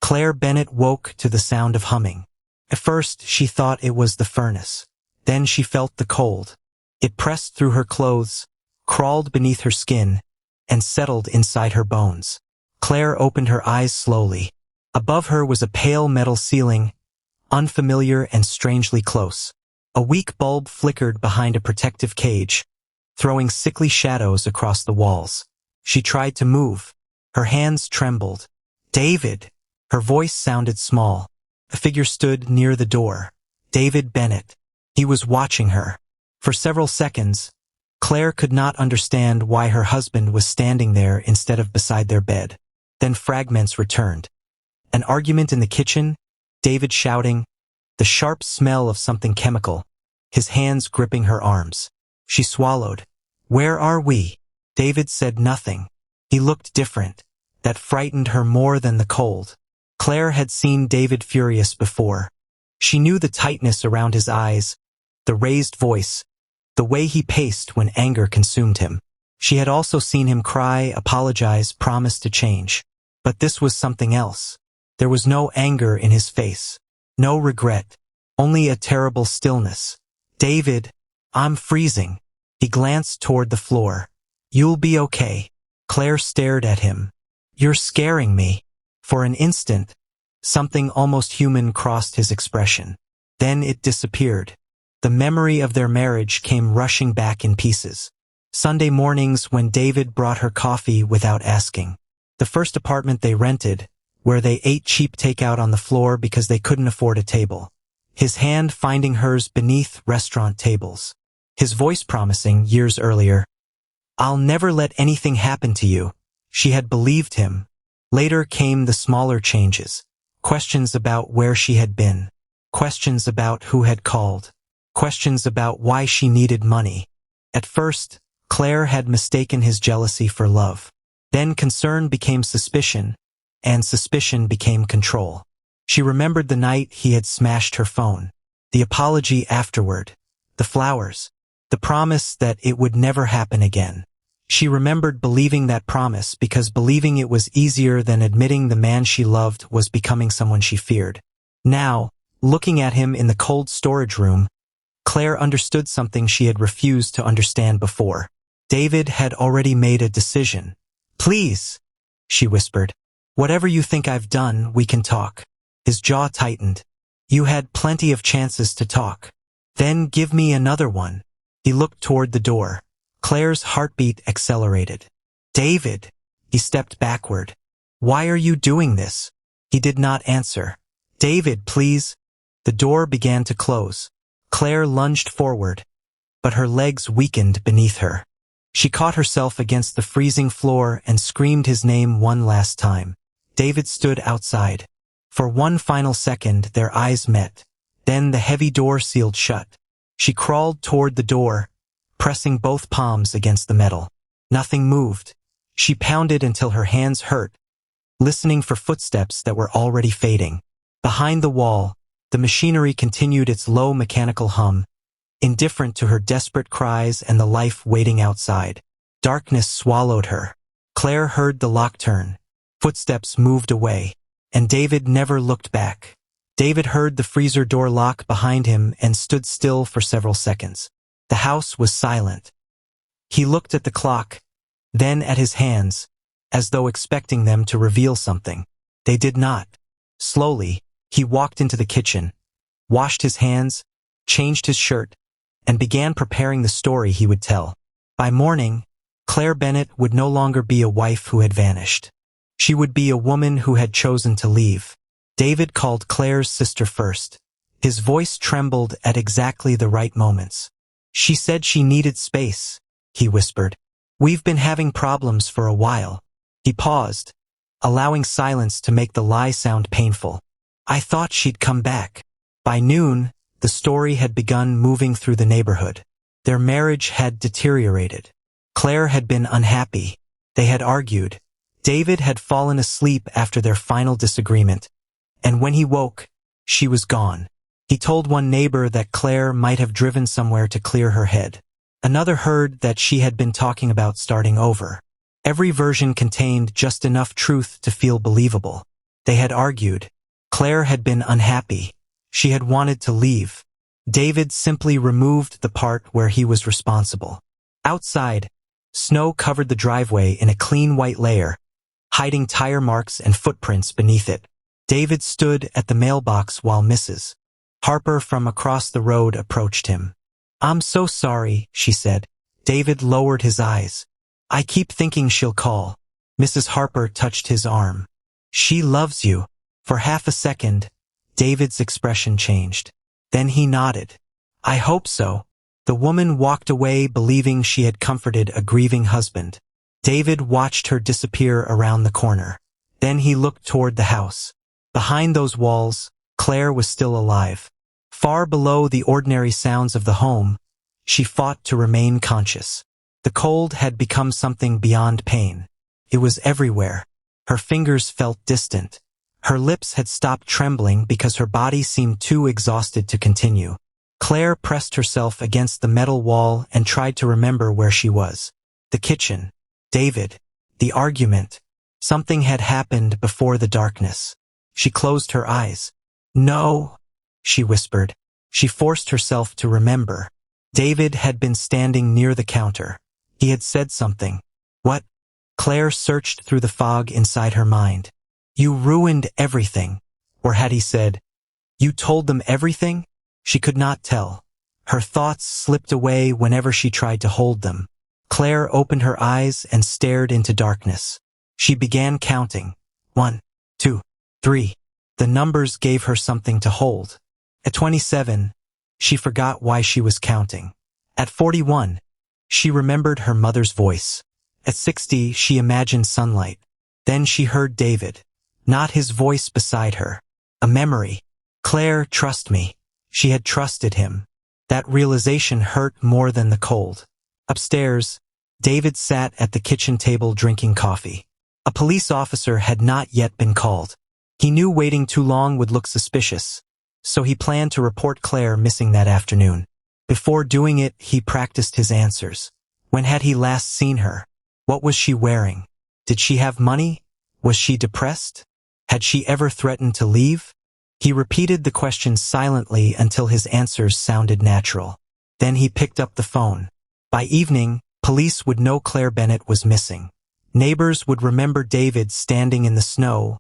Claire Bennett woke to the sound of humming. At first, she thought it was the furnace. Then she felt the cold. It pressed through her clothes, crawled beneath her skin, and settled inside her bones. Claire opened her eyes slowly. Above her was a pale metal ceiling, unfamiliar and strangely close. A weak bulb flickered behind a protective cage, throwing sickly shadows across the walls. She tried to move. Her hands trembled. "David!" Her voice sounded small. A figure stood near the door. David Bennett. He was watching her. For several seconds, Claire could not understand why her husband was standing there instead of beside their bed. Then fragments returned. An argument in the kitchen, David shouting, the sharp smell of something chemical, his hands gripping her arms. She swallowed. "Where are we?" David said nothing. He looked different. That frightened her more than the cold. Claire had seen David furious before. She knew the tightness around his eyes, the raised voice, the way he paced when anger consumed him. She had also seen him cry, apologize, promise to change. But this was something else. There was no anger in his face, no regret, only a terrible stillness. "David, I'm freezing." He glanced toward the floor. "You'll be okay." Claire stared at him. "You're scaring me." For an instant, something almost human crossed his expression. Then it disappeared. The memory of their marriage came rushing back in pieces. Sunday mornings when David brought her coffee without asking. The first apartment they rented, where they ate cheap takeout on the floor because they couldn't afford a table. His hand finding hers beneath restaurant tables. His voice promising, years earlier, "I'll never let anything happen to you." She had believed him. Later came the smaller changes. Questions about where she had been. Questions about who had called. Questions about why she needed money. At first, Claire had mistaken his jealousy for love. Then concern became suspicion, and suspicion became control. She remembered the night he had smashed her phone. The apology afterward. The flowers. The promise that it would never happen again. She remembered believing that promise because believing it was easier than admitting the man she loved was becoming someone she feared. Now, looking at him in the cold storage room, Claire understood something she had refused to understand before. David had already made a decision. "Please," she whispered. "Whatever you think I've done, we can talk." His jaw tightened. "You had plenty of chances to talk. Then give me another one." He looked toward the door. Claire's heartbeat accelerated. "David!" He stepped backward. "Why are you doing this?" He did not answer. "David, please." The door began to close. Claire lunged forward, but her legs weakened beneath her. She caught herself against the freezing floor and screamed his name one last time. David stood outside. For one final second, their eyes met. Then the heavy door sealed shut. She crawled toward the door, pressing both palms against the metal. Nothing moved. She pounded until her hands hurt, listening for footsteps that were already fading. Behind the wall, the machinery continued its low mechanical hum, indifferent to her desperate cries and the life waiting outside. Darkness swallowed her. Claire heard the lock turn. Footsteps moved away, and David never looked back. David heard the freezer door lock behind him and stood still for several seconds. The house was silent. He looked at the clock, then at his hands, as though expecting them to reveal something. They did not. Slowly, he walked into the kitchen, washed his hands, changed his shirt, and began preparing the story he would tell. By morning, Claire Bennett would no longer be a wife who had vanished. She would be a woman who had chosen to leave. David called Claire's sister first. His voice trembled at exactly the right moments. "She said she needed space," he whispered. "We've been having problems for a while." He paused, allowing silence to make the lie sound painful. "I thought she'd come back." By noon, the story had begun moving through the neighborhood. Their marriage had deteriorated. Claire had been unhappy. They had argued. David had fallen asleep after their final disagreement, and when he woke, she was gone. He told one neighbor that Claire might have driven somewhere to clear her head. Another heard that she had been talking about starting over. Every version contained just enough truth to feel believable. They had argued. Claire had been unhappy. She had wanted to leave. David simply removed the part where he was responsible. Outside, snow covered the driveway in a clean white layer, hiding tire marks and footprints beneath it. David stood at the mailbox while Mrs. Harper from across the road approached him. "I'm so sorry," she said. David lowered his eyes. "I keep thinking she'll call." Mrs. Harper touched his arm. "She loves you." For half a second, David's expression changed. Then he nodded. "I hope so." The woman walked away believing she had comforted a grieving husband. David watched her disappear around the corner. Then he looked toward the house. Behind those walls, Claire was still alive. Far below the ordinary sounds of the home, she fought to remain conscious. The cold had become something beyond pain. It was everywhere. Her fingers felt distant. Her lips had stopped trembling because her body seemed too exhausted to continue. Claire pressed herself against the metal wall and tried to remember where she was. The kitchen. David. The argument. Something had happened before the darkness. She closed her eyes. "No," she whispered. She forced herself to remember. David had been standing near the counter. He had said something. What? Claire searched through the fog inside her mind. "You ruined everything." Or had he said, "You told them everything?" She could not tell. Her thoughts slipped away whenever she tried to hold them. Claire opened her eyes and stared into darkness. She began counting. 1, 2, 3. The numbers gave her something to hold. At 27, she forgot why she was counting. At 41, she remembered her mother's voice. At 60, she imagined sunlight. Then she heard David. Not his voice beside her. A memory. "Claire, trust me." She had trusted him. That realization hurt more than the cold. Upstairs, David sat at the kitchen table drinking coffee. A police officer had not yet been called. He knew waiting too long would look suspicious, so he planned to report Claire missing that afternoon. Before doing it, he practiced his answers. When had he last seen her? What was she wearing? Did she have money? Was she depressed? Had she ever threatened to leave? He repeated the questions silently until his answers sounded natural. Then he picked up the phone. By evening, police would know Claire Bennett was missing. Neighbors would remember David standing in the snow,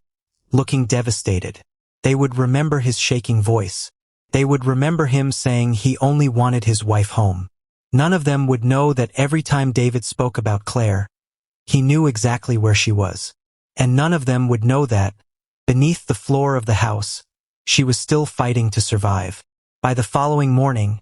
looking devastated. They would remember his shaking voice. They would remember him saying he only wanted his wife home. None of them would know that every time David spoke about Claire, he knew exactly where she was. And none of them would know that, beneath the floor of the house, she was still fighting to survive. By the following morning,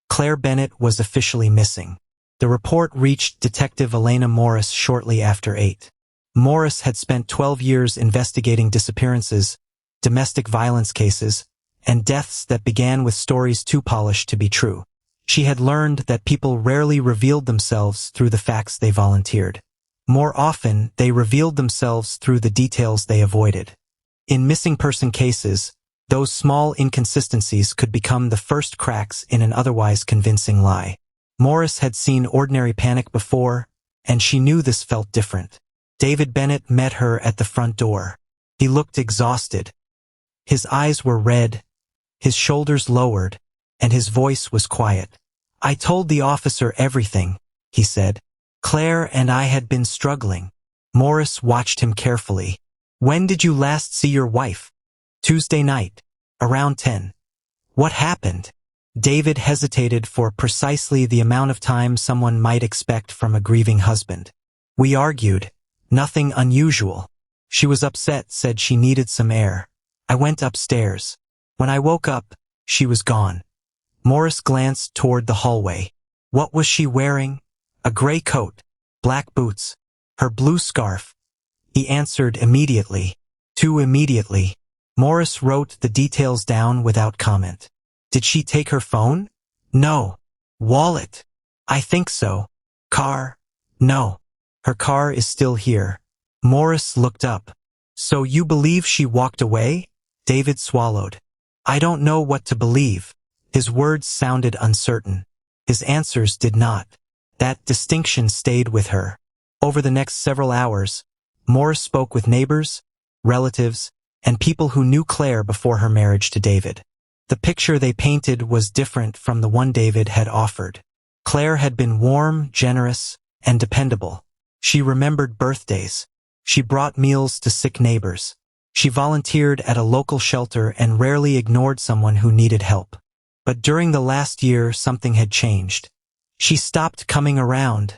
Claire Bennett was officially missing. The report reached Detective Elena Morris shortly after 8. Morris had spent 12 years investigating disappearances, domestic violence cases, and deaths that began with stories too polished to be true. She had learned that people rarely revealed themselves through the facts they volunteered. More often, they revealed themselves through the details they avoided. In missing person cases, those small inconsistencies could become the first cracks in an otherwise convincing lie. Morris had seen ordinary panic before, and she knew this felt different. David Bennett met her at the front door. He looked exhausted. His eyes were red, his shoulders lowered, and his voice was quiet. "I told the officer everything," he said. "Claire and I had been struggling." Morris watched him carefully. "When did you last see your wife?" "Tuesday night, around 10. "What happened?" David hesitated for precisely the amount of time someone might expect from a grieving husband. "We argued. Nothing unusual. She was upset, said she needed some air. I went upstairs. When I woke up, she was gone." Morris glanced toward the hallway. What was she wearing? A gray coat, black boots, her blue scarf. He answered immediately. Too immediately. Morris wrote the details down without comment. "Did she take her phone?" "No." "Wallet?" "I think so." "Car?" "No." "Her car is still here." Morris looked up. "So you believe she walked away?" David swallowed. "I don't know what to believe." His words sounded uncertain. His answers did not. That distinction stayed with her. Over the next several hours, Morris spoke with neighbors, relatives, and people who knew Claire before her marriage to David. The picture they painted was different from the one David had offered. Claire had been warm, generous, and dependable. She remembered birthdays. She brought meals to sick neighbors. She volunteered at a local shelter and rarely ignored someone who needed help. But during the last year, something had changed. She stopped coming around,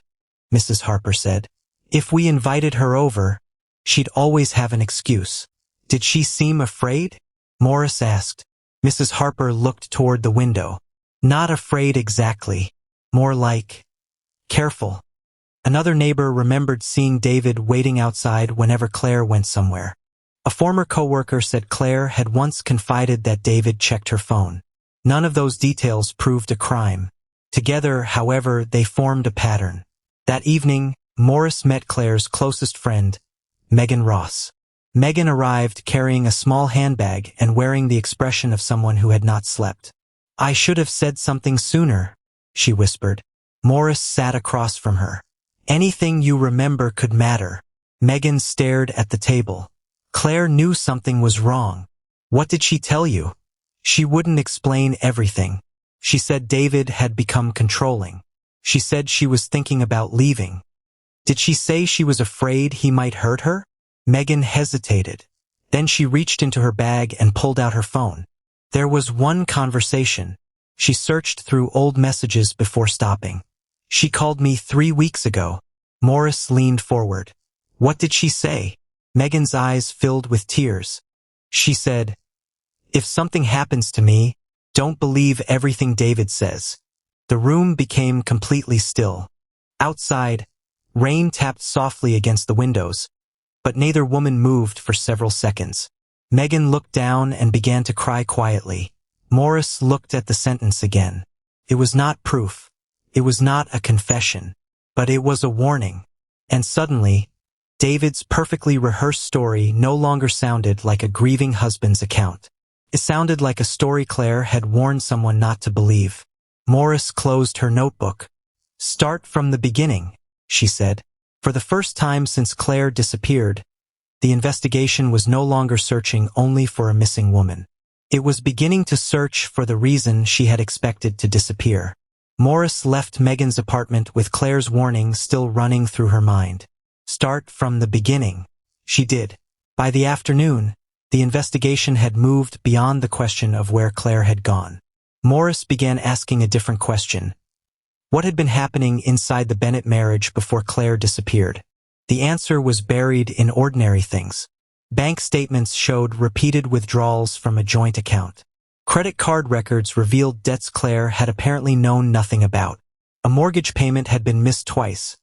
Mrs. Harper said. If we invited her over, she'd always have an excuse. Did she seem afraid? Morris asked. Mrs. Harper looked toward the window. Not afraid exactly. More like careful. Another neighbor remembered seeing David waiting outside whenever Claire went somewhere. A former coworker said Claire had once confided that David checked her phone. None of those details proved a crime. Together, however, they formed a pattern. That evening, Morris met Claire's closest friend, Megan Ross. Megan arrived carrying a small handbag and wearing the expression of someone who had not slept. I should have said something sooner, she whispered. Morris sat across from her. Anything you remember could matter. Megan stared at the table. Claire knew something was wrong. What did she tell you? She wouldn't explain everything. She said David had become controlling. She said she was thinking about leaving. Did she say she was afraid he might hurt her? Megan hesitated. Then she reached into her bag and pulled out her phone. There was one conversation. She searched through old messages before stopping. She called me 3 weeks ago. Morris leaned forward. What did she say? Megan's eyes filled with tears. She said, if something happens to me, don't believe everything David says. The room became completely still. Outside, rain tapped softly against the windows, but neither woman moved for several seconds. Megan looked down and began to cry quietly. Morris looked at the sentence again. It was not proof. It was not a confession. But it was a warning. And suddenly, David's perfectly rehearsed story no longer sounded like a grieving husband's account. It sounded like a story Claire had warned someone not to believe. Morris closed her notebook. Start from the beginning, she said. For the first time since Claire disappeared, the investigation was no longer searching only for a missing woman. It was beginning to search for the reason she had expected to disappear. Morris left Megan's apartment with Claire's warning still running through her mind. Start from the beginning. She did. By the afternoon, the investigation had moved beyond the question of where Claire had gone. Morris began asking a different question. What had been happening inside the Bennett marriage before Claire disappeared? The answer was buried in ordinary things. Bank statements showed repeated withdrawals from a joint account. Credit card records revealed debts Claire had apparently known nothing about. A mortgage payment had been missed twice,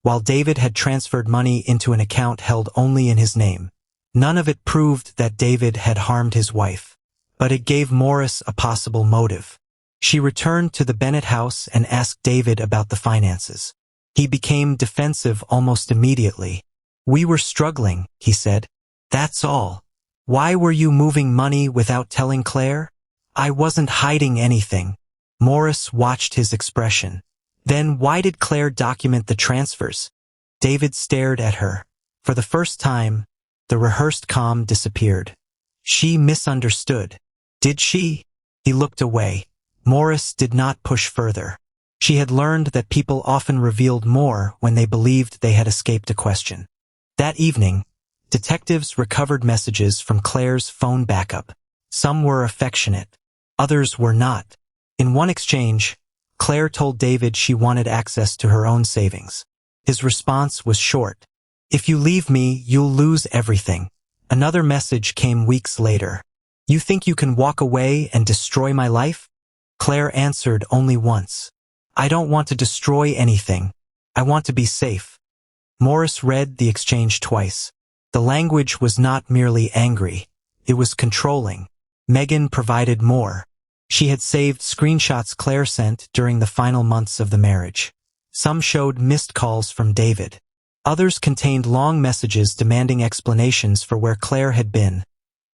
while David had transferred money into an account held only in his name. None of it proved that David had harmed his wife, but it gave Morris a possible motive. She returned to the Bennett house and asked David about the finances. He became defensive almost immediately. We were struggling, he said. That's all. Why were you moving money without telling Claire? I wasn't hiding anything. Morris watched his expression. Then why did Claire document the transfers? David stared at her. For the first time, the rehearsed calm disappeared. She misunderstood. Did she? He looked away. Morris did not push further. She had learned that people often revealed more when they believed they had escaped a question. That evening, detectives recovered messages from Claire's phone backup. Some were affectionate. Others were not. In one exchange, Claire told David she wanted access to her own savings. His response was short. If you leave me, you'll lose everything. Another message came weeks later. You think you can walk away and destroy my life? Claire answered only once. I don't want to destroy anything. I want to be safe. Morris read the exchange twice. The language was not merely angry. It was controlling. Megan provided more. She had saved screenshots Claire sent during the final months of the marriage. Some showed missed calls from David. Others contained long messages demanding explanations for where Claire had been,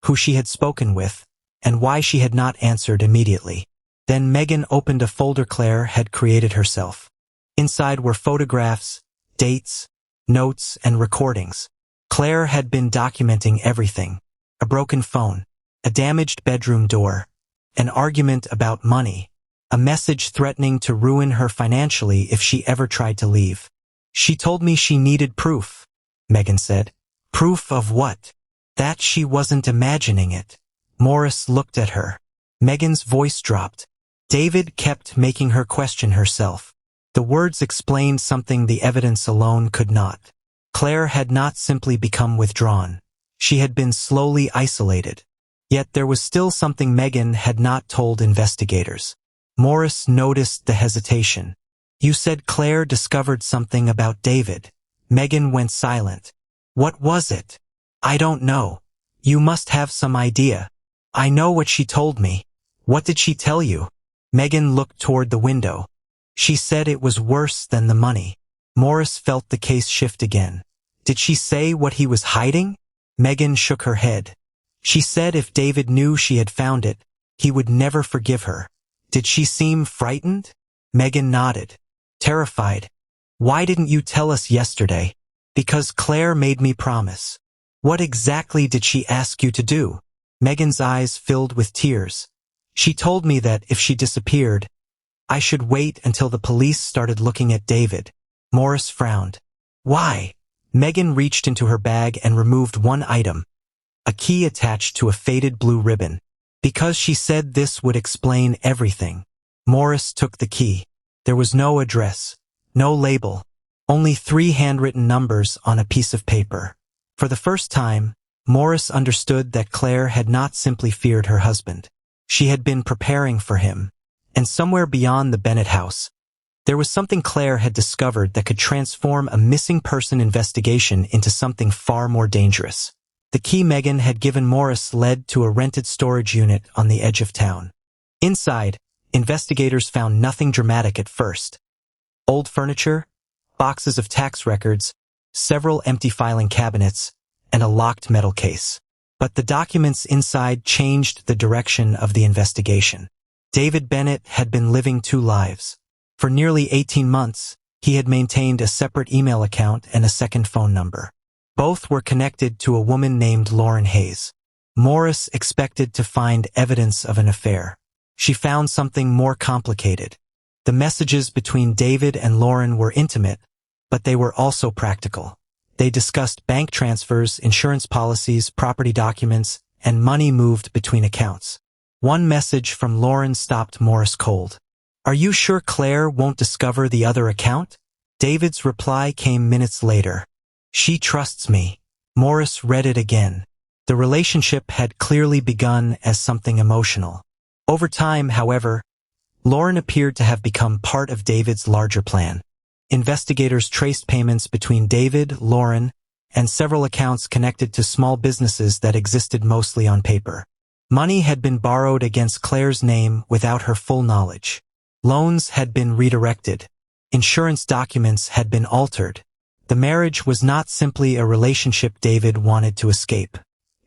who she had spoken with, and why she had not answered immediately. Then Megan opened a folder Claire had created herself. Inside were photographs, dates, notes, and recordings. Claire had been documenting everything. a broken phone, a damaged bedroom door, an argument about money, a message threatening to ruin her financially if she ever tried to leave. She told me she needed proof, Megan said. Proof of what? That she wasn't imagining it. Morris looked at her. Megan's voice dropped. David kept making her question herself. The words explained something the evidence alone could not. Claire had not simply become withdrawn. She had been slowly isolated. Yet there was still something Megan had not told investigators. Morris noticed the hesitation. You said Claire discovered something about David. Megan went silent. What was it? I don't know. You must have some idea. I know what she told me. What did she tell you? Megan looked toward the window. She said it was worse than the money. Morris felt the case shift again. Did she say what he was hiding? Megan shook her head. She said if David knew she had found it, he would never forgive her. Did she seem frightened? Megan nodded. Terrified. Why didn't you tell us yesterday? Because Claire made me promise. What exactly did she ask you to do? Megan's eyes filled with tears. She told me that if she disappeared, I should wait until the police started looking at David. Morris frowned. Why? Megan reached into her bag and removed one item. A key attached to a faded blue ribbon. Because she said this would explain everything. Morris took the key. There was no address, no label, only 3 handwritten numbers on a piece of paper. For the first time, Morris understood that Claire had not simply feared her husband. She had been preparing for him. And somewhere beyond the Bennett house, there was something Claire had discovered that could transform a missing person investigation into something far more dangerous. The key Megan had given Morris led to a rented storage unit on the edge of town. Inside, investigators found nothing dramatic at first. Old furniture, boxes of tax records, several empty filing cabinets, and a locked metal case. But the documents inside changed the direction of the investigation. David Bennett had been living 2 lives. For nearly 18 months, he had maintained a separate email account and a second phone number. Both were connected to a woman named Lauren Hayes. Morris expected to find evidence of an affair. She found something more complicated. The messages between David and Lauren were intimate, but they were also practical. They discussed bank transfers, insurance policies, property documents, and money moved between accounts. One message from Lauren stopped Morris cold. Are you sure Claire won't discover the other account? David's reply came minutes later. She trusts me. Morris read it again. The relationship had clearly begun as something emotional. Over time, however, Lauren appeared to have become part of David's larger plan. Investigators traced payments between David, Lauren, and several accounts connected to small businesses that existed mostly on paper. Money had been borrowed against Claire's name without her full knowledge. Loans had been redirected. Insurance documents had been altered. The marriage was not simply a relationship David wanted to escape.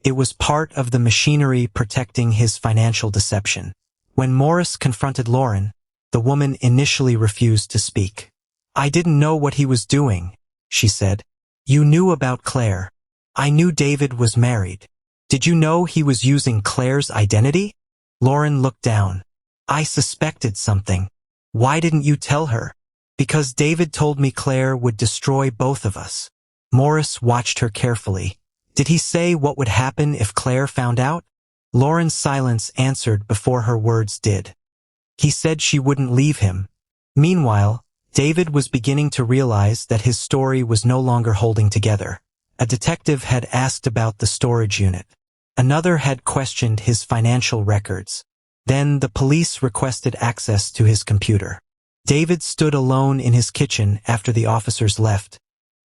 It was part of the machinery protecting his financial deception. When Morris confronted Lauren, the woman initially refused to speak. I didn't know what he was doing, she said. You knew about Claire. I knew David was married. Did you know he was using Claire's identity? Lauren looked down. I suspected something. Why didn't you tell her? Because David told me Claire would destroy both of us. Morris watched her carefully. Did he say what would happen if Claire found out? Lauren's silence answered before her words did. He said she wouldn't leave him. Meanwhile, David was beginning to realize that his story was no longer holding together. A detective had asked about the storage unit. Another had questioned his financial records. Then the police requested access to his computer. David stood alone in his kitchen after the officers left,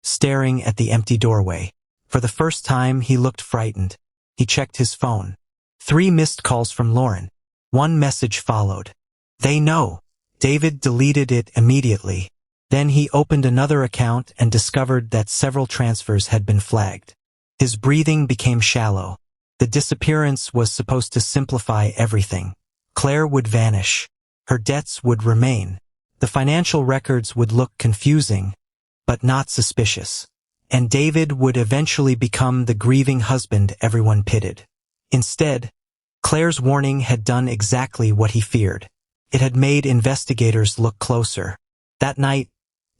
staring at the empty doorway. For the first time, he looked frightened. He checked his phone. 3 missed calls from Lauren. 1 message followed. They know. David deleted it immediately. Then he opened another account and discovered that several transfers had been flagged. His breathing became shallow. The disappearance was supposed to simplify everything. Claire would vanish. Her debts would remain. The financial records would look confusing, but not suspicious. And David would eventually become the grieving husband everyone pitied. Instead, Claire's warning had done exactly what he feared. It had made investigators look closer. That night,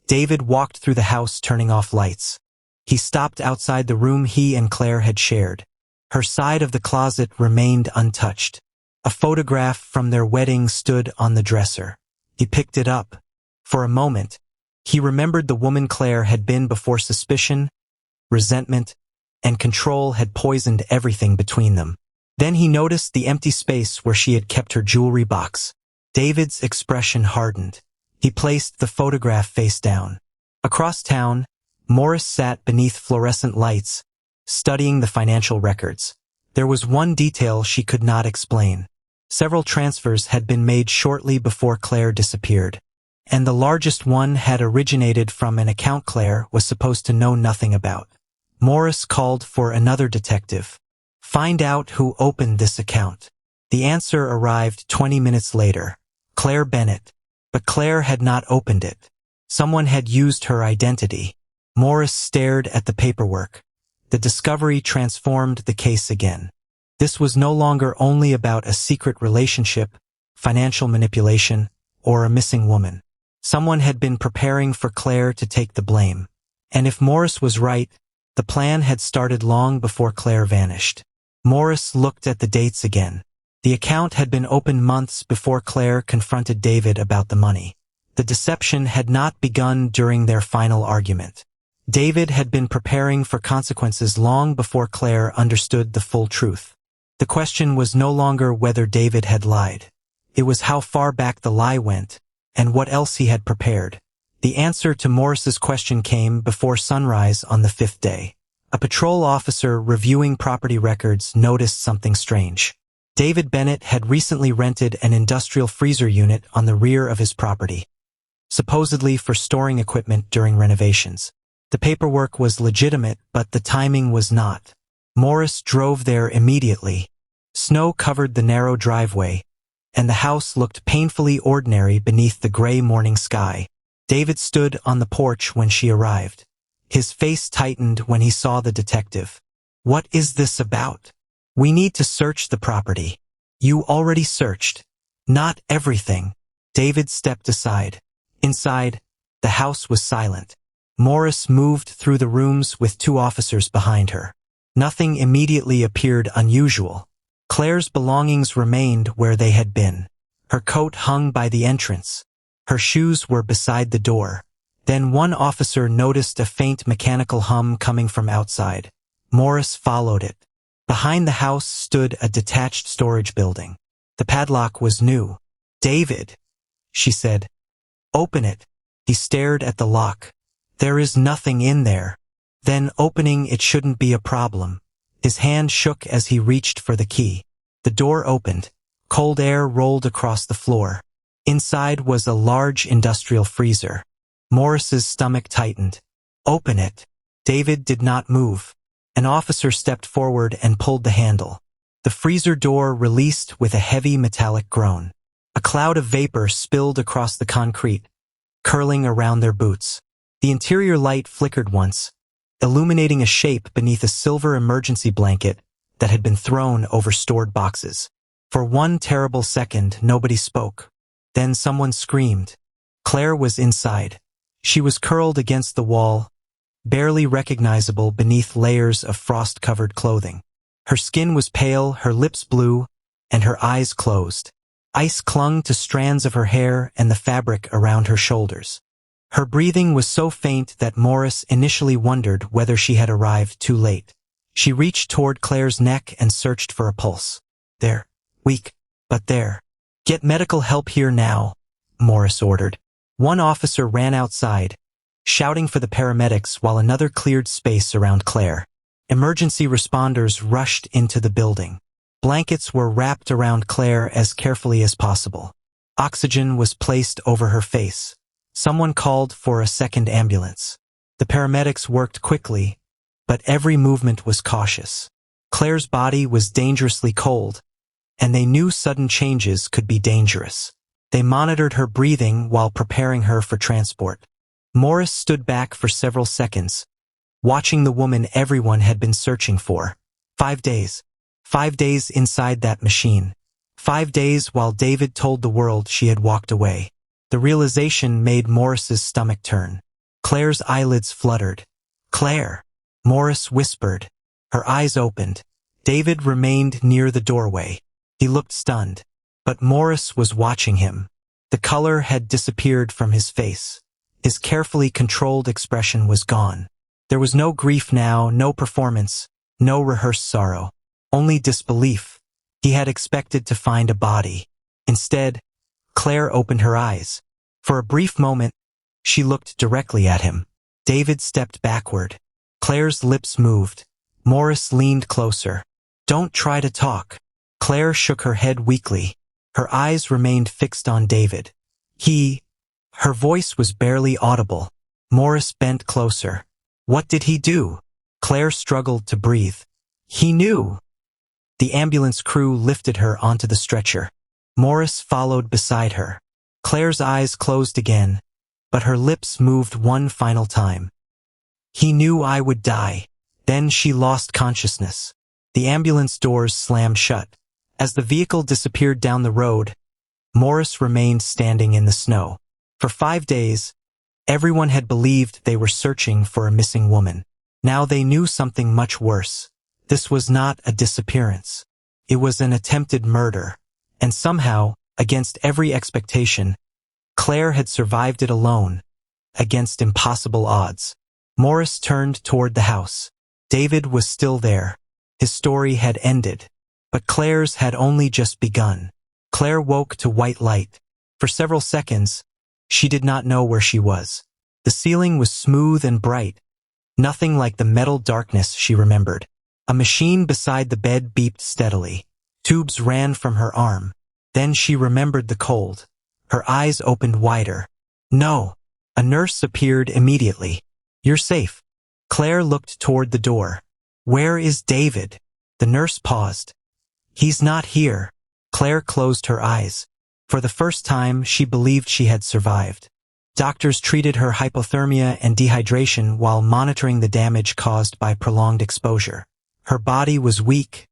David walked through the house turning off lights. He stopped outside the room he and Claire had shared. Her side of the closet remained untouched. A photograph from their wedding stood on the dresser. He picked it up. For a moment, he remembered the woman Claire had been before suspicion, resentment, and control had poisoned everything between them. Then he noticed the empty space where she had kept her jewelry box. David's expression hardened. He placed the photograph face down. Across town, Morris sat beneath fluorescent lights, studying the financial records. There was one detail she could not explain. Several transfers had been made shortly before Claire disappeared, and the largest one had originated from an account Claire was supposed to know nothing about. Morris called for another detective. Find out who opened this account. The answer arrived 20 minutes later. Claire Bennett. But Claire had not opened it. Someone had used her identity. Morris stared at the paperwork. The discovery transformed the case again. This was no longer only about a secret relationship, financial manipulation, or a missing woman. Someone had been preparing for Claire to take the blame. And if Morris was right, the plan had started long before Claire vanished. Morris looked at the dates again. The account had been opened months before Claire confronted David about the money. The deception had not begun during their final argument. David had been preparing for consequences long before Claire understood the full truth. The question was no longer whether David had lied. It was how far back the lie went, and what else he had prepared. The answer to Morris's question came before sunrise on the 5th day. A patrol officer reviewing property records noticed something strange. David Bennett had recently rented an industrial freezer unit on the rear of his property, supposedly for storing equipment during renovations. The paperwork was legitimate, but the timing was not. Morris drove there immediately. Snow covered the narrow driveway, and the house looked painfully ordinary beneath the gray morning sky. David stood on the porch when she arrived. His face tightened when he saw the detective. What is this about? We need to search the property. You already searched. Not everything. David stepped aside. Inside, the house was silent. Morris moved through the rooms with 2 officers behind her. Nothing immediately appeared unusual. Claire's belongings remained where they had been. Her coat hung by the entrance. Her shoes were beside the door. Then one officer noticed a faint mechanical hum coming from outside. Morris followed it. Behind the house stood a detached storage building. The padlock was new. David, she said. Open it. He stared at the lock. There is nothing in there. Then opening it shouldn't be a problem. His hand shook as he reached for the key. The door opened. Cold air rolled across the floor. Inside was a large industrial freezer. Morris's stomach tightened. Open it. David did not move. An officer stepped forward and pulled the handle. The freezer door released with a heavy metallic groan. A cloud of vapor spilled across the concrete, curling around their boots. The interior light flickered once, illuminating a shape beneath a silver emergency blanket that had been thrown over stored boxes. For one terrible second, nobody spoke. Then someone screamed. Claire was inside. She was curled against the wall, barely recognizable beneath layers of frost-covered clothing. Her skin was pale, her lips blue, and her eyes closed. Ice clung to strands of her hair and the fabric around her shoulders. Her breathing was so faint that Morris initially wondered whether she had arrived too late. She reached toward Claire's neck and searched for a pulse. There. Weak, but there. Get medical help here now, Morris ordered. One officer ran outside, shouting for the paramedics while another cleared space around Claire. Emergency responders rushed into the building. Blankets were wrapped around Claire as carefully as possible. Oxygen was placed over her face. Someone called for a second ambulance. The paramedics worked quickly, but every movement was cautious. Claire's body was dangerously cold, and they knew sudden changes could be dangerous. They monitored her breathing while preparing her for transport. Morris stood back for several seconds, watching the woman everyone had been searching for. 5 days. 5 days inside that machine. 5 days while David told the world she had walked away. The realization made Morris's stomach turn. Claire's eyelids fluttered. "Claire!" Morris whispered. Her eyes opened. David remained near the doorway. He looked stunned. But Morris was watching him. The color had disappeared from his face. His carefully controlled expression was gone. There was no grief now, no performance, no rehearsed sorrow. Only disbelief. He had expected to find a body. Instead, Claire opened her eyes. For a brief moment, she looked directly at him. David stepped backward. Claire's lips moved. Morris leaned closer. "Don't try to talk." Claire shook her head weakly. Her eyes remained fixed on David. Her voice was barely audible. Morris bent closer. "What did he do?" Claire struggled to breathe. "He knew." The ambulance crew lifted her onto the stretcher. Morris followed beside her. Claire's eyes closed again, but her lips moved one final time. "He knew I would die." Then she lost consciousness. The ambulance doors slammed shut. As the vehicle disappeared down the road, Morris remained standing in the snow. For 5 days, everyone had believed they were searching for a missing woman. Now they knew something much worse. This was not a disappearance. It was an attempted murder. And somehow, against every expectation, Claire had survived it alone, against impossible odds. Morris turned toward the house. David was still there. His story had ended. But Claire's had only just begun. Claire woke to white light. For several seconds, she did not know where she was. The ceiling was smooth and bright. Nothing like the metal darkness she remembered. A machine beside the bed beeped steadily. Tubes ran from her arm. Then she remembered the cold. Her eyes opened wider. "No!" A nurse appeared immediately. "You're safe." Claire looked toward the door. "Where is David?" The nurse paused. "He's not here." Claire closed her eyes. For the first time, she believed she had survived. Doctors treated her hypothermia and dehydration while monitoring the damage caused by prolonged exposure. Her body was weak,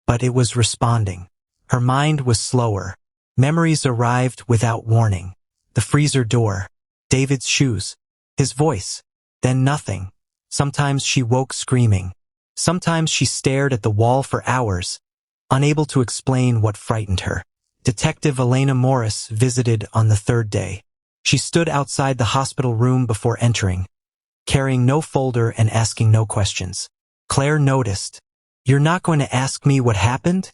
but it was responding. Her mind was slower. Memories arrived without warning. The freezer door. David's shoes. His voice. Then nothing. Sometimes she woke screaming. Sometimes she stared at the wall for hours, unable to explain what frightened her. Detective Elena Morris visited on the 3rd day. She stood outside the hospital room before entering, carrying no folder and asking no questions. Claire noticed. "You're not going to ask me what happened?"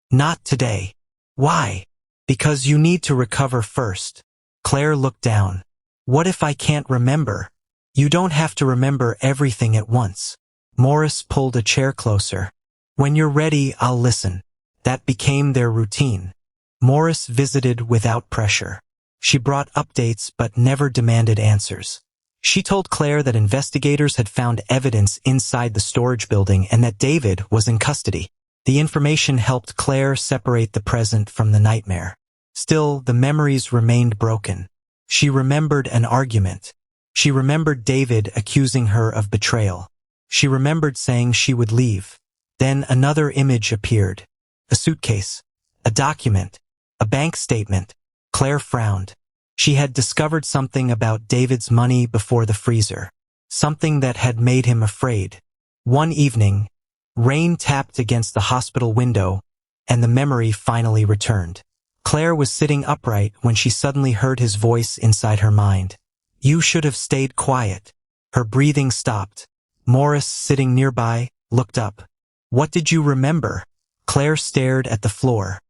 "Not today." "Why?" "Because you need to recover first." Claire looked down. "What if I can't remember?" "You don't have to remember everything at once." Morris pulled a chair closer. "When you're ready, I'll listen." That became their routine. Morris visited without pressure. She brought updates but never demanded answers. She told Claire that investigators had found evidence inside the storage building and that David was in custody. The information helped Claire separate the present from the nightmare. Still, the memories remained broken. She remembered an argument. She remembered David accusing her of betrayal. She remembered saying she would leave. Then another image appeared. A suitcase. A document. A bank statement. Claire frowned. She had discovered something about David's money before the freezer. Something that had made him afraid. One evening, rain tapped against the hospital window, and the memory finally returned. Claire was sitting upright when she suddenly heard his voice inside her mind. "You should have stayed quiet." Her breathing stopped. Morris, sitting nearby, looked up. "What did you remember?" Claire stared at the floor.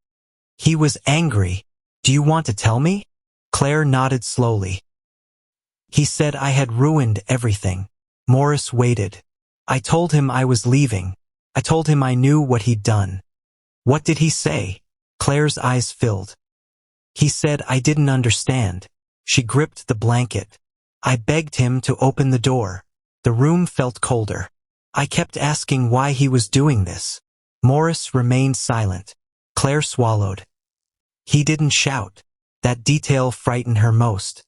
"He was angry. Do you want to tell me?" Claire nodded slowly. "He said I had ruined everything." Morris waited. "I told him I was leaving. I told him I knew what he'd done." "What did he say?" Claire's eyes filled. "He said I didn't understand." She gripped the blanket. "I begged him to open the door." The room felt colder. "I kept asking why he was doing this." Morris remained silent. Claire swallowed. "He didn't shout." That detail frightened her most.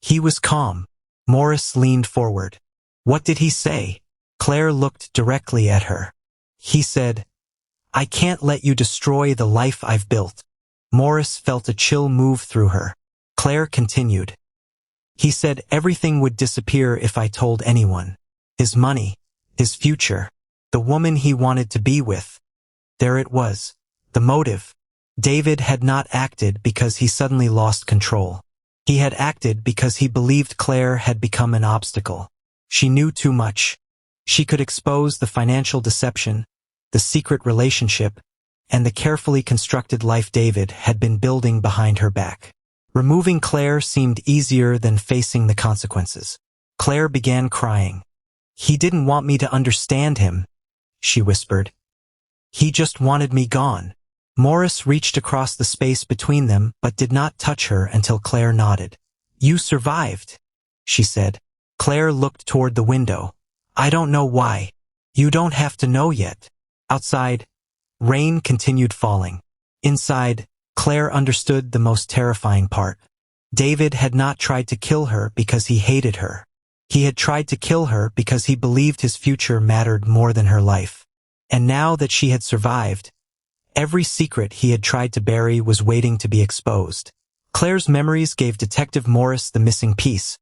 "He was calm." Morris leaned forward. "What did he say?" Claire looked directly at her. "He said, I can't let you destroy the life I've built. Morris felt a chill move through her. Claire continued. He said everything would disappear if I told anyone. His money, his future, the woman he wanted to be with. There it was. The motive. David had not acted because he suddenly lost control. He had acted because he believed Claire had become an obstacle. She knew too much. She could expose the financial deception, the secret relationship, and the carefully constructed life David had been building behind her back. Removing Claire seemed easier than facing the consequences. Claire began crying. He didn't want me to understand him, she whispered. He just wanted me gone. Morris reached across the space between them but did not touch her until Claire nodded. You survived, she said. Claire looked toward the window. I don't know why. You don't have to know yet. Outside, rain continued falling. Inside, Claire understood the most terrifying part. David had not tried to kill her because he hated her. He had tried to kill her because he believed his future mattered more than her life. And now that she had survived, every secret he had tried to bury was waiting to be exposed. Claire's memories gave Detective Morris the missing piece,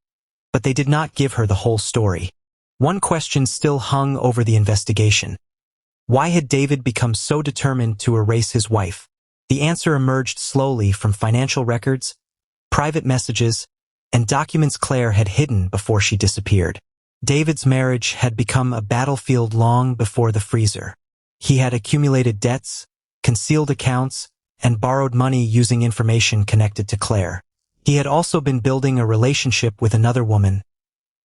but they did not give her the whole story. One question still hung over the investigation. Why had David become so determined to erase his wife? The answer emerged slowly from financial records, private messages, and documents Claire had hidden before she disappeared. David's marriage had become a battlefield long before the freezer. He had accumulated debts, concealed accounts, and borrowed money using information connected to Claire. He had also been building a relationship with another woman,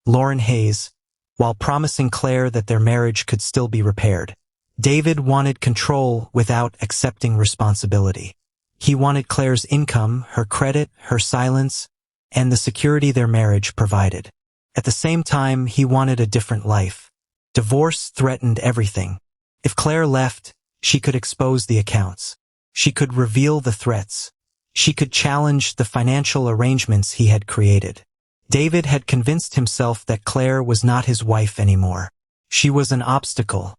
Lauren Hayes, while promising Claire that their marriage could still be repaired. David wanted control without accepting responsibility. He wanted Claire's income, her credit, her silence, and the security their marriage provided. At the same time, he wanted a different life. Divorce threatened everything. If Claire left, she could expose the accounts. She could reveal the threats. She could challenge the financial arrangements he had created. David had convinced himself that Claire was not his wife anymore. She was an obstacle.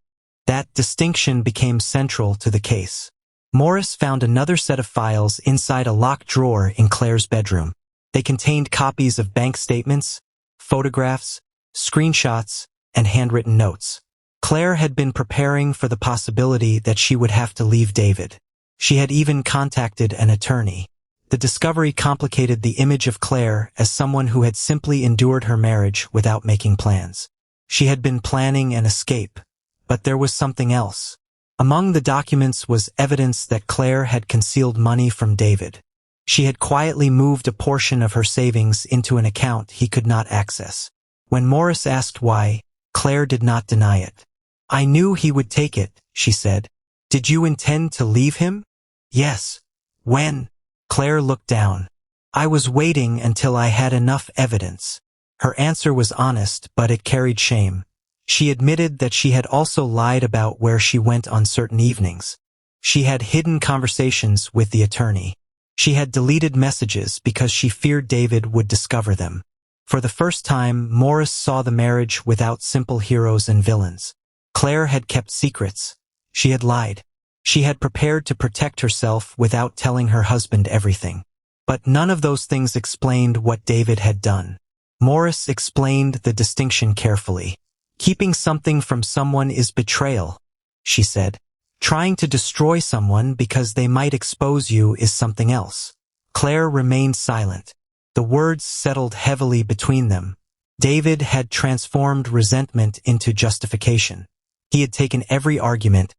That distinction became central to the case. Morris found another set of files inside a locked drawer in Claire's bedroom. They contained copies of bank statements, photographs, screenshots, and handwritten notes. Claire had been preparing for the possibility that she would have to leave David. She had even contacted an attorney. The discovery complicated the image of Claire as someone who had simply endured her marriage without making plans. She had been planning an escape, but there was something else. Among the documents was evidence that Claire had concealed money from David. She had quietly moved a portion of her savings into an account he could not access. When Morris asked why, Claire did not deny it. I knew he would take it, she said. Did you intend to leave him? Yes. When? Claire looked down. I was waiting until I had enough evidence. Her answer was honest, but it carried shame. She admitted that she had also lied about where she went on certain evenings. She had hidden conversations with the attorney. She had deleted messages because she feared David would discover them. For the first time, Morris saw the marriage without simple heroes and villains. Claire had kept secrets. She had lied. She had prepared to protect herself without telling her husband everything. But none of those things explained what David had done. Morris explained the distinction carefully. Keeping something from someone is betrayal, she said. Trying to destroy someone because they might expose you is something else. Claire remained silent. The words settled heavily between them. David had transformed resentment into justification. He had taken every argument,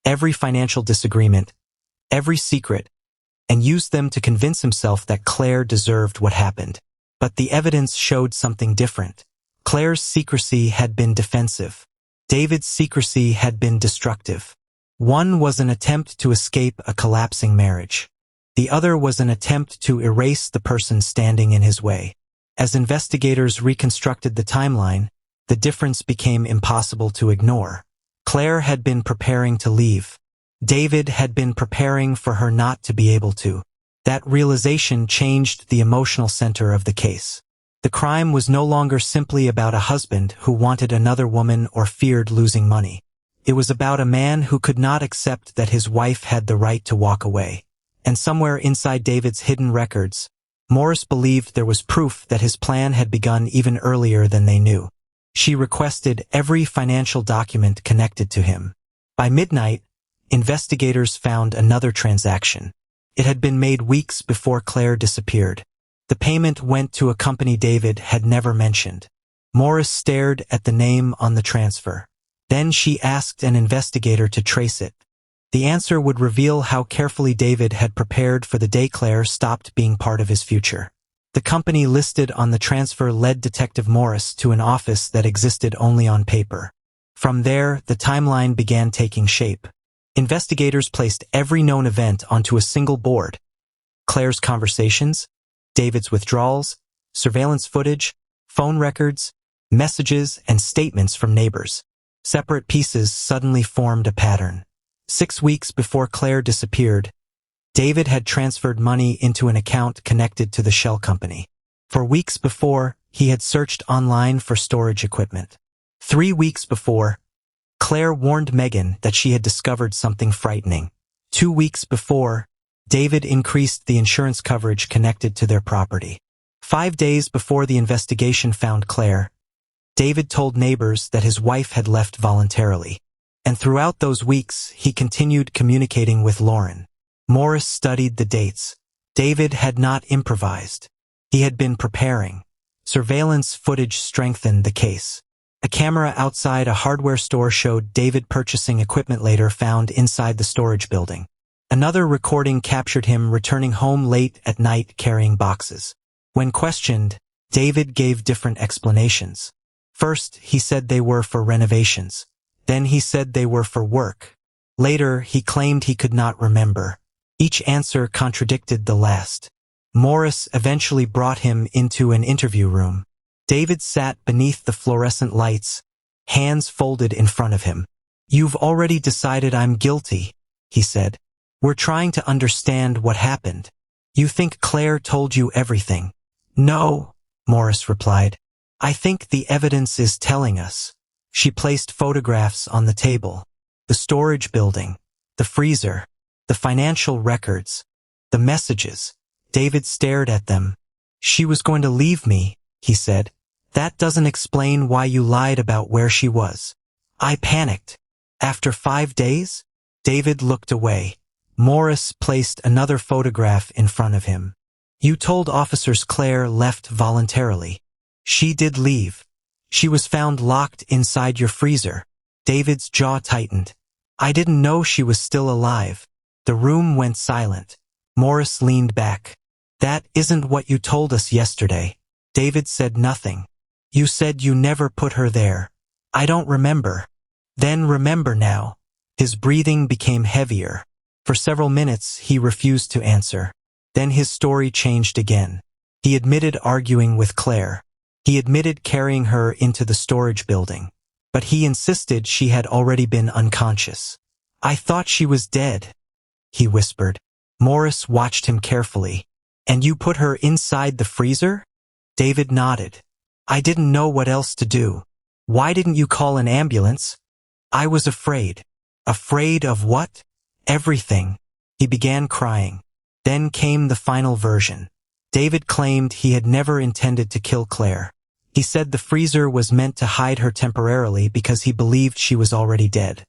every financial disagreement, every secret, and used them to convince himself that Claire deserved what happened. But the evidence showed something different. Claire's secrecy had been defensive. David's secrecy had been destructive. One was an attempt to escape a collapsing marriage. The other was an attempt to erase the person standing in his way. As investigators reconstructed the timeline, the difference became impossible to ignore. Claire had been preparing to leave. David had been preparing for her not to be able to. That realization changed the emotional center of the case. The crime was no longer simply about a husband who wanted another woman or feared losing money. It was about a man who could not accept that his wife had the right to walk away. And somewhere inside David's hidden records, Morris believed there was proof that his plan had begun even earlier than they knew. She requested every financial document connected to him. By midnight, investigators found another transaction. It had been made weeks before Claire disappeared. The payment went to a company David had never mentioned. Morris stared at the name on the transfer. Then she asked an investigator to trace it. The answer would reveal how carefully David had prepared for the day Claire stopped being part of his future. The company listed on the transfer led Detective Morris to an office that existed only on paper. From there, the timeline began taking shape. Investigators placed every known event onto a single board. Claire's conversations, David's withdrawals, surveillance footage, phone records, messages, and statements from neighbors. Separate pieces suddenly formed a pattern. 6 weeks before Claire disappeared, David had transferred money into an account connected to the shell company. For weeks before, he had searched online for storage equipment. 3 weeks before, Claire warned Megan that she had discovered something frightening. 2 weeks before, David increased the insurance coverage connected to their property. 5 days before the investigation found Claire, David told neighbors that his wife had left voluntarily. And throughout those weeks, he continued communicating with Lauren. Morris studied the dates. David had not improvised. He had been preparing. Surveillance footage strengthened the case. A camera outside a hardware store showed David purchasing equipment later found inside the storage building. Another recording captured him returning home late at night carrying boxes. When questioned, David gave different explanations. First, he said they were for renovations. Then he said they were for work. Later, he claimed he could not remember. Each answer contradicted the last. Morris eventually brought him into an interview room. David sat beneath the fluorescent lights, hands folded in front of him. "You've already decided I'm guilty," he said. "We're trying to understand what happened. You think Claire told you everything?" "No," Morris replied. "I think the evidence is telling us." She placed photographs on the table. The storage building, the freezer, the financial records, the messages. David stared at them. "She was going to leave me," he said. "That doesn't explain why you lied about where she was." I panicked. After 5 days, David looked away. Morris placed another photograph in front of him. "You told officers Claire left voluntarily. She did leave. She was found locked inside your freezer." David's jaw tightened. "I didn't know she was still alive." The room went silent. Morris leaned back. "That isn't what you told us yesterday." David said nothing. "You said you never put her there." "I don't remember." "Then remember now." His breathing became heavier. For several minutes, he refused to answer. Then his story changed again. He admitted arguing with Claire. He admitted carrying her into the storage building. But he insisted she had already been unconscious. "I thought she was dead," he whispered. Morris watched him carefully. "And you put her inside the freezer?" David nodded. "I didn't know what else to do." "Why didn't you call an ambulance?" "I was afraid." "Afraid of what?" "Everything." He began crying. Then came the final version. David claimed he had never intended to kill Claire. He said the freezer was meant to hide her temporarily because he believed she was already dead.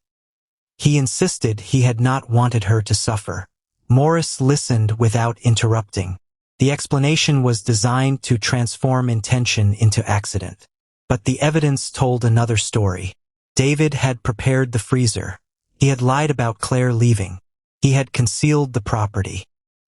He insisted he had not wanted her to suffer. Morris listened without interrupting. The explanation was designed to transform intention into accident. But the evidence told another story. David had prepared the freezer. He had lied about Claire leaving. He had concealed the property.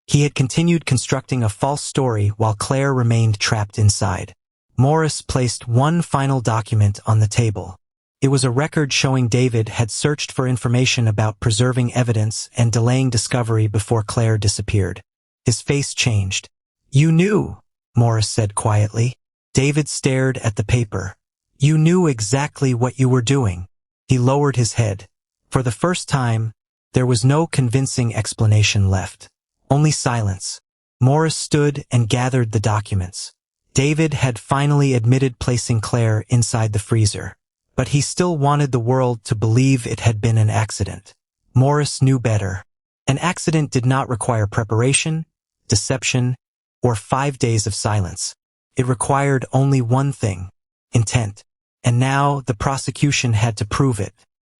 He had continued constructing a false story while Claire remained trapped inside. Morris placed one final document on the table. It was a record showing David had searched for information about preserving evidence and delaying discovery before Claire disappeared. His face changed. "You knew," Morris said quietly. David stared at the paper. "You knew exactly what you were doing." He lowered his head. For the first time, there was no convincing explanation left. Only silence. Morris stood and gathered the documents. David had finally admitted placing Claire inside the freezer. but he still wanted the world to believe it had been an accident. Morris knew better. An accident did not require preparation, deception, or 5 days of silence. It required only one thing: intent. And now the prosecution had to prove it.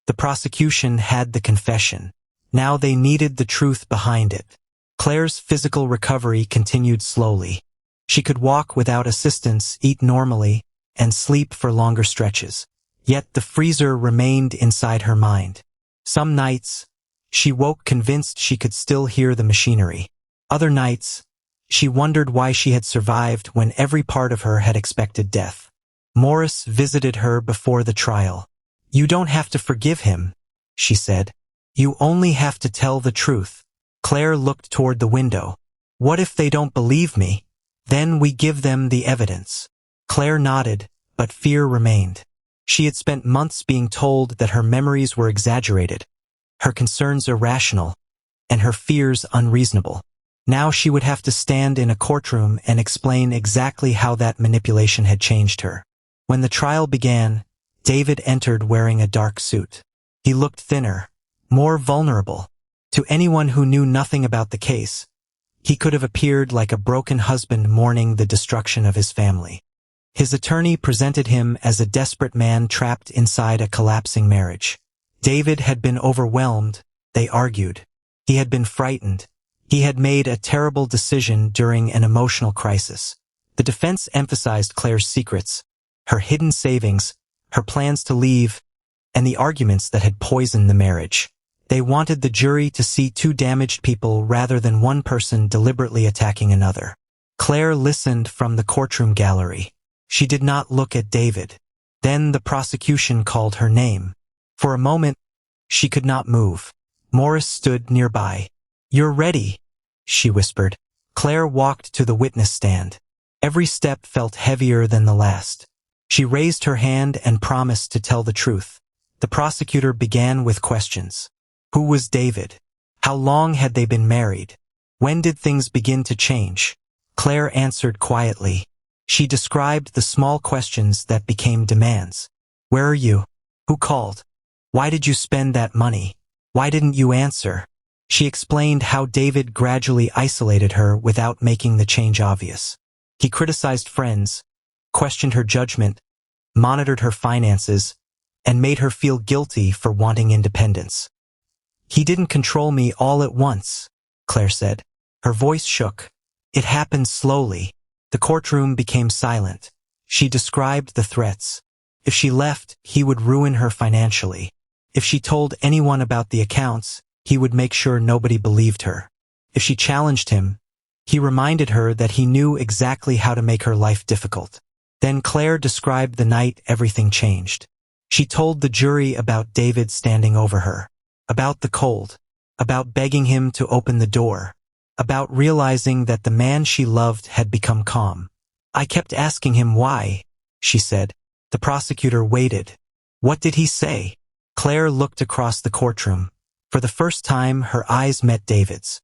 The prosecution had the confession. Now they needed the truth behind it. Claire's physical recovery continued slowly. She could walk without assistance, eat normally, and sleep for longer stretches. Yet the freezer remained inside her mind. Some nights, she woke convinced she could still hear the machinery. Other nights, she wondered why she had survived when every part of her had expected death. Morris visited her before the trial. "You don't have to forgive him," she said. "You only have to tell the truth." Claire looked toward the window. "What if they don't believe me? Then we give them the evidence." Claire nodded, but fear remained. She had spent months being told that her memories were exaggerated, her concerns irrational, and her fears unreasonable. Now she would have to stand in a courtroom and explain exactly how that manipulation had changed her. When the trial began, David entered wearing a dark suit. He looked thinner, more vulnerable. To anyone who knew nothing about the case, he could have appeared like a broken husband mourning the destruction of his family. His attorney presented him as a desperate man trapped inside a collapsing marriage. David had been overwhelmed, they argued. He had been frightened. He had made a terrible decision during an emotional crisis. The defense emphasized Claire's secrets, her hidden savings, her plans to leave, and the arguments that had poisoned the marriage. They wanted the jury to see two damaged people rather than one person deliberately attacking another. Claire listened from the courtroom gallery. She did not look at David. Then the prosecution called her name. For a moment, she could not move. Morris stood nearby. "You're ready," she whispered. Claire walked to the witness stand. Every step felt heavier than the last. She raised her hand and promised to tell the truth. The prosecutor began with questions. Who was David? How long had they been married? When did things begin to change? Claire answered quietly. She described the small questions that became demands. Where are you? Who called? Why did you spend that money? Why didn't you answer? She explained how David gradually isolated her without making the change obvious. He criticized friends, questioned her judgment, monitored her finances, and made her feel guilty for wanting independence. "He didn't control me all at once," Claire said. Her voice shook. "It happened slowly." The courtroom became silent. She described the threats. If she left, he would ruin her financially. If she told anyone about the accounts, he would make sure nobody believed her. If she challenged him, he reminded her that he knew exactly how to make her life difficult. Then Claire described the night everything changed. She told the jury about David standing over her, about the cold, about begging him to open the door, about realizing that the man she loved had become calm. "I kept asking him why," she said. The prosecutor waited. "What did he say?" Claire looked across the courtroom. For the first time, her eyes met David's.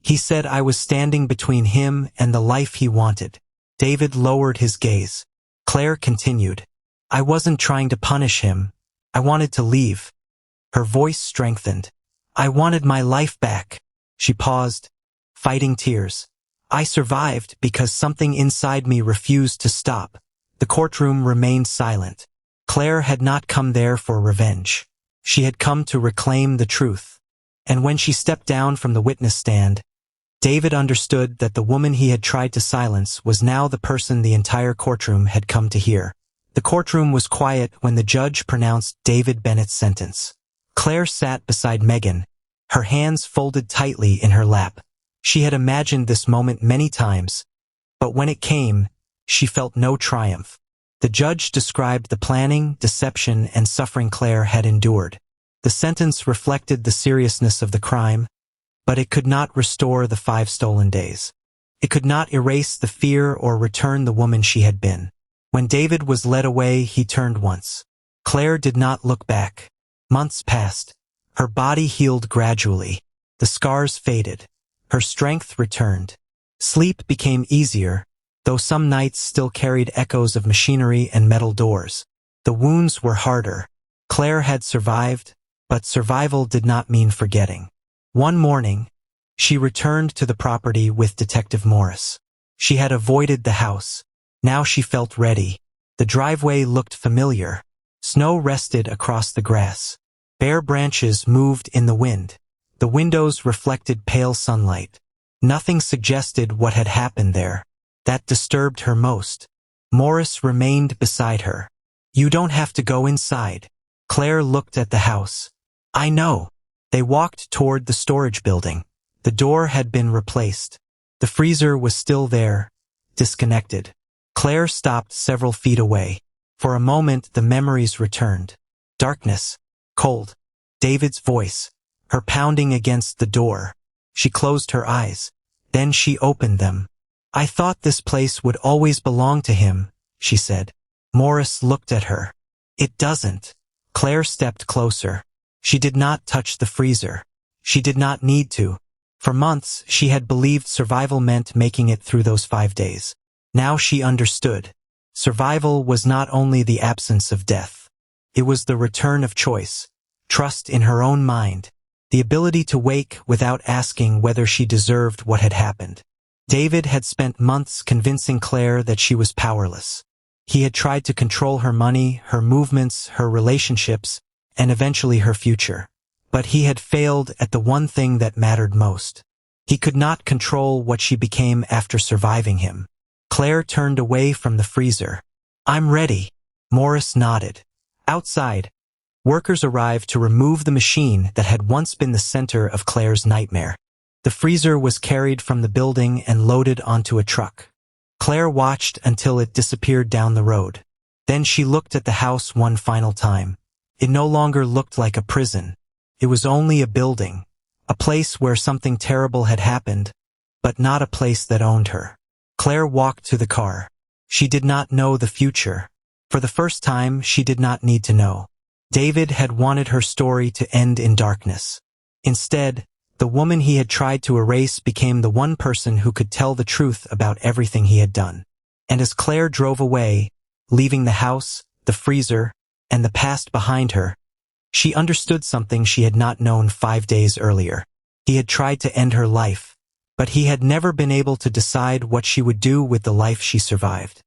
"He said I was standing between him and the life he wanted." David lowered his gaze. Claire continued. "I wasn't trying to punish him. I wanted to leave." Her voice strengthened. "I wanted my life back." She paused, fighting tears. "I survived because something inside me refused to stop." The courtroom remained silent. Claire had not come there for revenge. She had come to reclaim the truth. And when she stepped down from the witness stand, David understood that the woman he had tried to silence was now the person the entire courtroom had come to hear. The courtroom was quiet when the judge pronounced David Bennett's sentence. Claire sat beside Megan, her hands folded tightly in her lap. She had imagined this moment many times, but when it came, she felt no triumph. The judge described the planning, deception, and suffering Claire had endured. The sentence reflected the seriousness of the crime, but it could not restore the 5 stolen days. It could not erase the fear or return the woman she had been. When David was led away, he turned once. Claire did not look back. Months passed. Her body healed gradually. The scars faded. Her strength returned. Sleep became easier, though some nights still carried echoes of machinery and metal doors. The wounds were harder. Claire had survived, but survival did not mean forgetting. One morning, she returned to the property with Detective Morris. She had avoided the house. Now she felt ready. The driveway looked familiar. Snow rested across the grass. Bare branches moved in the wind. The windows reflected pale sunlight. Nothing suggested what had happened there. That disturbed her most. Morris remained beside her. "You don't have to go inside." Claire looked at the house. "I know." They walked toward the storage building. The door had been replaced. The freezer was still there, disconnected. Claire stopped several feet away. For a moment the memories returned. Darkness, cold, David's voice, her pounding against the door. She closed her eyes. Then she opened them. "I thought this place would always belong to him," she said. Morris looked at her. "It doesn't." Claire stepped closer. She did not touch the freezer. She did not need to. For months, she had believed survival meant making it through those 5 days. Now she understood. Survival was not only the absence of death. It was the return of choice, trust in her own mind, the ability to wake without asking whether she deserved what had happened. David had spent months convincing Claire that she was powerless. He had tried to control her money, her movements, her relationships, and eventually her future. But he had failed at the one thing that mattered most. He could not control what she became after surviving him. Claire turned away from the freezer. "I'm ready." Morris nodded. Outside, workers arrived to remove the machine that had once been the center of Claire's nightmare. The freezer was carried from the building and loaded onto a truck. Claire watched until it disappeared down the road. Then she looked at the house one final time. It no longer looked like a prison. It was only a building, a place where something terrible had happened, but not a place that owned her. Claire walked to the car. She did not know the future. For the first time, she did not need to know. David had wanted her story to end in darkness. Instead, the woman he had tried to erase became the one person who could tell the truth about everything he had done. And as Claire drove away, leaving the house, the freezer, and the past behind her, she understood something she had not known 5 days earlier. He had tried to end her life, but he had never been able to decide what she would do with the life she survived.